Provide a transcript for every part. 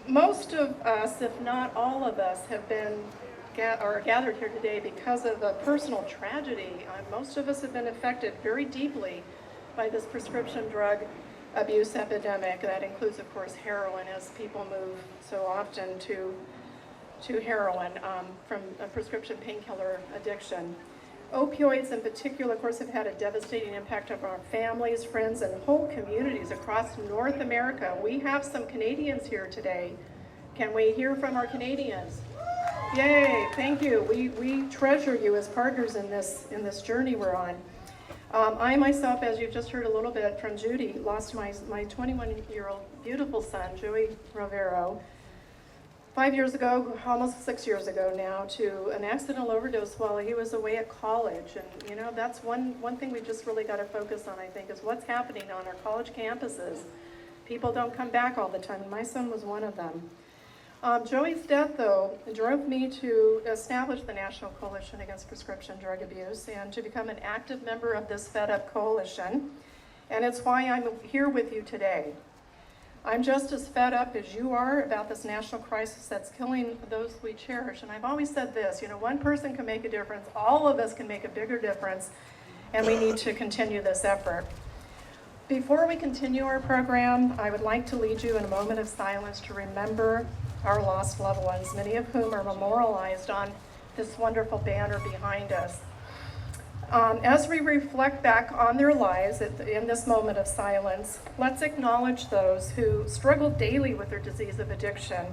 Most of us, if not all of us, have been are gathered here today because of a personal tragedy. Most of us have been affected very deeply by this prescription drug abuse epidemic. That includes, of course, heroin, as people move so often to heroin from a prescription painkiller addiction. Opioids in particular, of course, have had a devastating impact on our families, friends, and whole communities across North America. We have some Canadians here today. Can we hear from our Canadians? Yay, thank you. We treasure you as partners in this journey we're on. I myself, as you've just heard a little bit from Judy, lost my 21-year-old beautiful son, Joey Rovero, 5 years ago, almost 6 years ago now, to an accidental overdose while he was away at college. And you know, that's one thing we just really got to focus on, I think, is what's happening on our college campuses. People don't come back all the time, and my son was one of them. Joey's death, though, drove me to establish the National Coalition Against Prescription Drug Abuse and to become an active member of this Fed Up coalition. And it's why I'm here with you today. I'm just as fed up as you are about this national crisis that's killing those we cherish. And I've always said this, you know, one person can make a difference, all of us can make a bigger difference, and we need to continue this effort. Before we continue our program, I would like to lead you in a moment of silence to remember our lost loved ones, many of whom are memorialized on this wonderful banner behind us. As we reflect back on their lives in this moment of silence, let's acknowledge those who struggle daily with their disease of addiction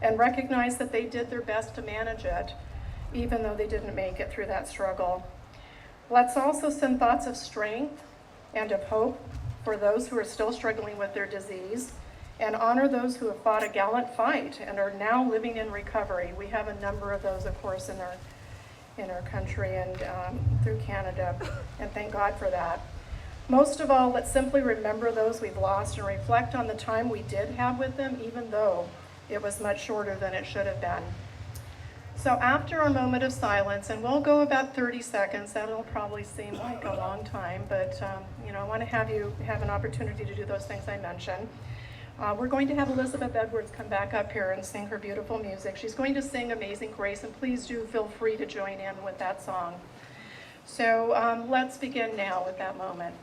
and recognize that they did their best to manage it, even though they didn't make it through that struggle. Let's also send thoughts of strength and of hope for those who are still struggling with their disease, and honor those who have fought a gallant fight and are now living in recovery. We have a number of those, of course, in our country and through Canada, and thank God for that. Most of all, let's simply remember those we've lost and reflect on the time we did have with them, even though it was much shorter than it should have been. So after our moment of silence, and we'll go about 30 seconds, that'll probably seem like a long time, but you know, I want to have you have an opportunity to do those things I mentioned. We're going to have Elizabeth Edwards come back up here and sing her beautiful music. She's going to sing Amazing Grace, and please do feel free to join in with that song. So let's begin now with that moment.